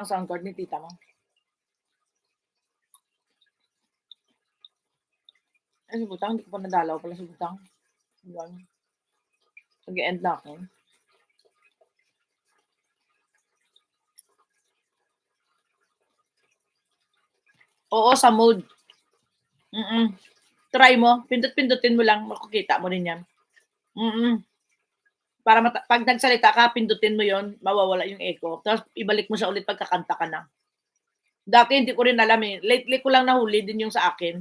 Ang sound card ni tita mo. Ay, si Butang, hindi ko pa nadalaw pala si Butang. Yan. Mag-e-end na ako. Oo, sa mode. Try mo. Pindot-pindutin mo lang. Makikita mo rin yan. Para pag nagsalita ka, pindutin mo yon, mawawala yung echo. Tapos ibalik mo siya ulit pagkakanta ka na. Dati hindi ko rin alam eh. Lately ko lang nahuli din yung sa akin.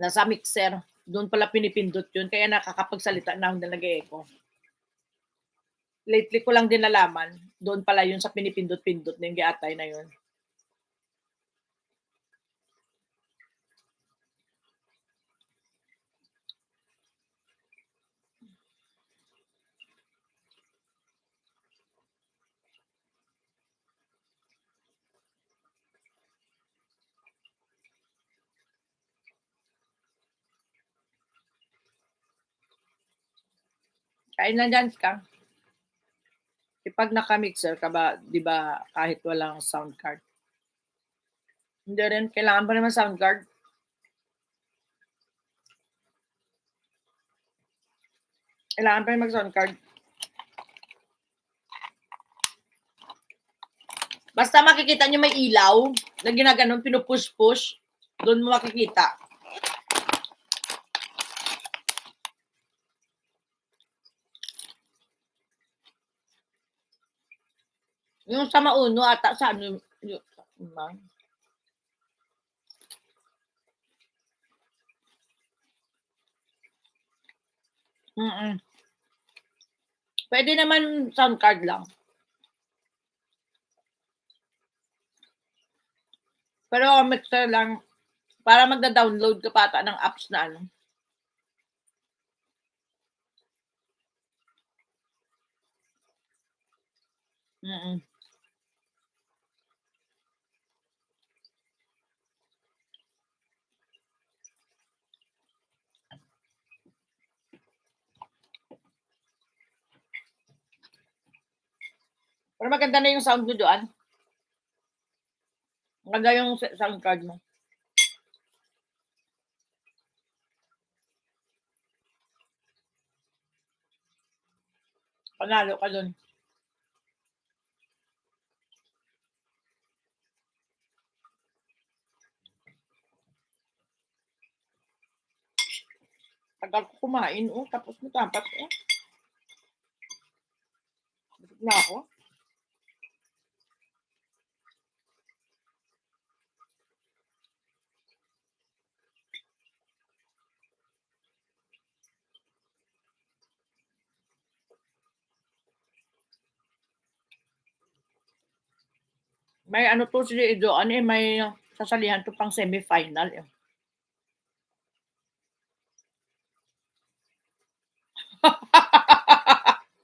Nasa mixer. Doon pala pinipindot yun. Kaya nakakapagsalita na hindi nag-echo. Lately ko lang din nalaman. Doon pala yun sa pinipindot-pindot na yung giatay na yun. Kain na dyan ka. Pag naka-mixer ka ba, di ba, kahit walang sound card? Hindi rin. Kailangan pa naman sound card. Kailangan pa rin mag-sound card. Basta makikita nyo may ilaw na ginaganon, pinupush-push, doon mo makikita. Yung sa mauno ata, sa ano, Pwede naman sound card lang. Pero mixer lang, para magda-download ka pa ata ng apps na ano. Pero maganda na yung sound mo doon. Maganda yung sound card mo. Panalo ka doon. Tagal ko kumain, tapos matapat Busog na ako. May ano to si Joan may sasalihan to pang semi-final eh.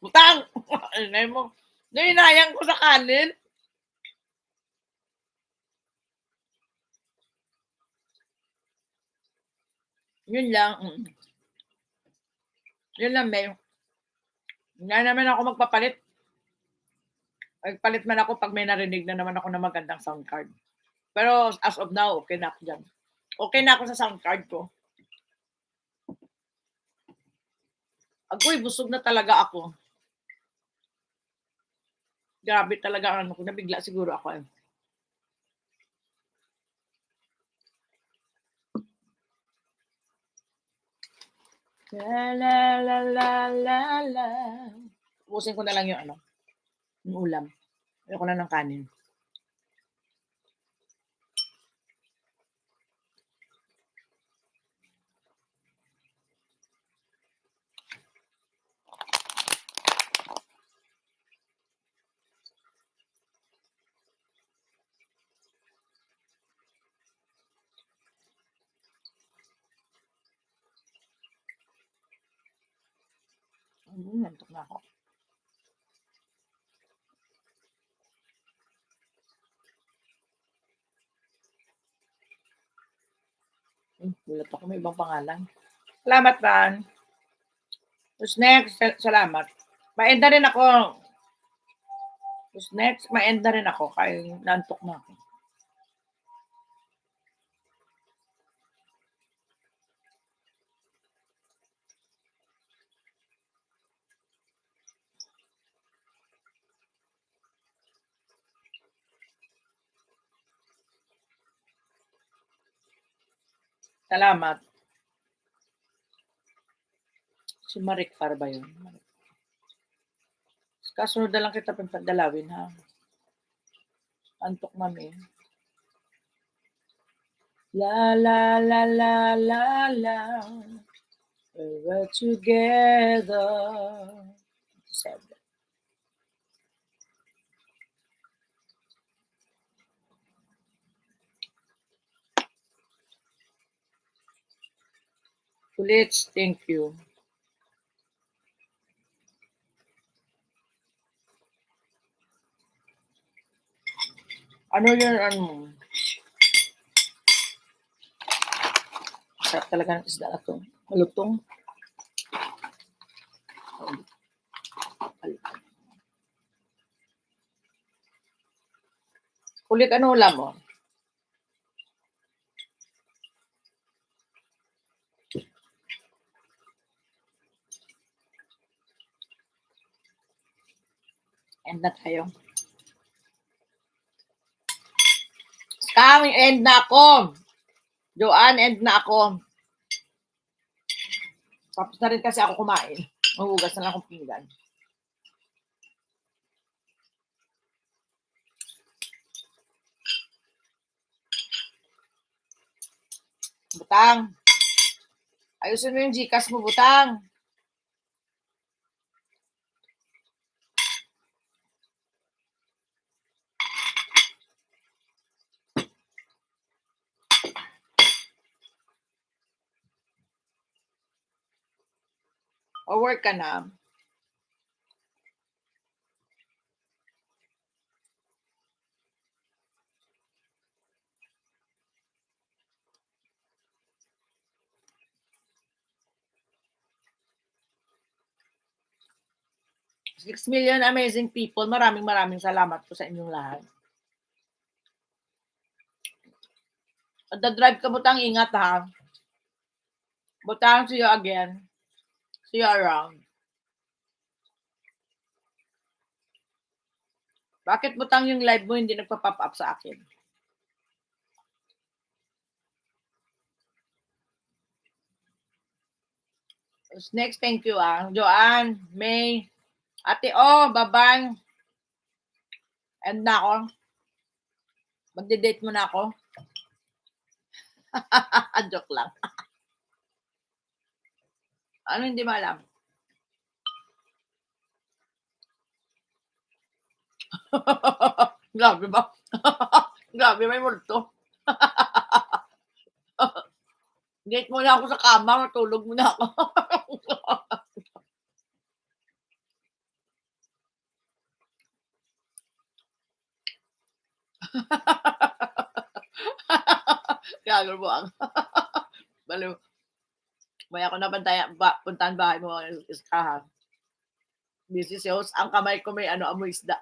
Butang! Inay mo. Nainayang ko sa kanin. Yun lang. Yun lang, May. Hindi naman ako magpapalit. Magpalit man ako pag may narinig na naman ako na magandang sound card. Pero as of now, okay na ako dyan. Okay na ako sa sound card ko. Agoy, busog na talaga ako. Grabe talaga ano ko. Nabigla siguro ako eh. La la la la la la. Ubusin ko na lang yung ano, yung ulam. Ayoko na ng kanin. Nantok na ako. Gulat ako, may ibang pangalan. Salamat, Van. Who's next? Salamat. Maenda rin ako. Tapos next, ma-end na rin ako kaya nantok na ako. Salamat. Si Marik para ba yun? Kasunod na lang kita pagdalawin ha. Antok mami. La la la la la la. We're together. Said. Kulits, thank you. Ano yun, ano? Sarap talaga ng isda na to. Malutong. Kulit, ano ulam mo? End na tayo. Kang, end na ako. Joanne, end na ako. Tapos na rin kasi ako kumain. Mahugas na lang akong pinggan. Butang. Ayusin mo yung Gcash mo, Butang. O work ka na. Six million amazing people. Maraming salamat po sa inyong lahat. Drive ka, Butang. Ingat ha. Butang, see you again. See you around. Bakit, Butang, yung live mo hindi nagpa-pop up sa akin? Next, thank you Joanne, May, Ate O, bye-bye. End na ako. Magde-date mo na ako. Joke lang. Ano hindi mo alam? Grabe ba? Grabe, may multo. Date mo na ako sa kama, matulog mo na ako. Gagal mo ang. Baliw. May ako na puntahan bahay mo iskahan. Busy si host. Ang kamay ko may amoy isda.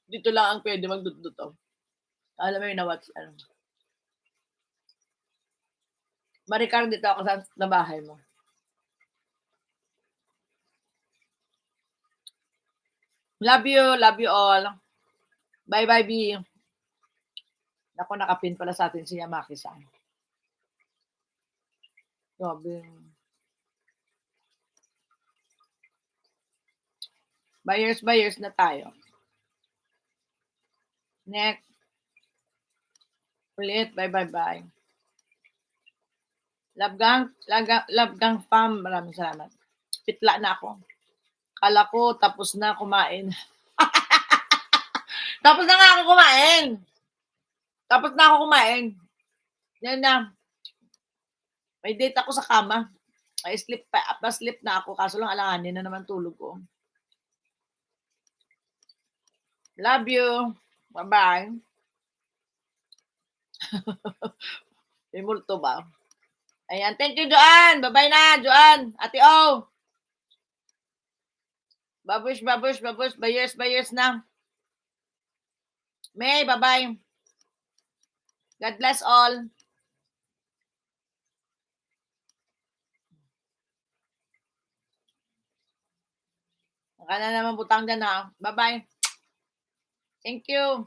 Dito lang ang pwede magduduto. Alam mo yun na what, ano. Maricar, dito ako sa bahay mo. Love you all. Bye-bye, B. Ako, nakapin pala sa atin si Yamaki-san. Grabe. Buyers na tayo. Next. Ulit. Bye. Love gang fam. Maraming salamat. Pitla na ako. Kala ko tapos na kumain. Tapos na nga ako kumain. Yan na. May date ako sa kama. Ay sleep na ako. Kaso lang alanganin na naman tulog ko. Love you. Bye-bye. May multo ba? Ayan. Thank you, Joanne. Bye-bye na, Joanne. Ate O. Babush. Buyers na. May, bye-bye. God bless all. Baka na naman butang dyan ha. Bye-bye. Thank you.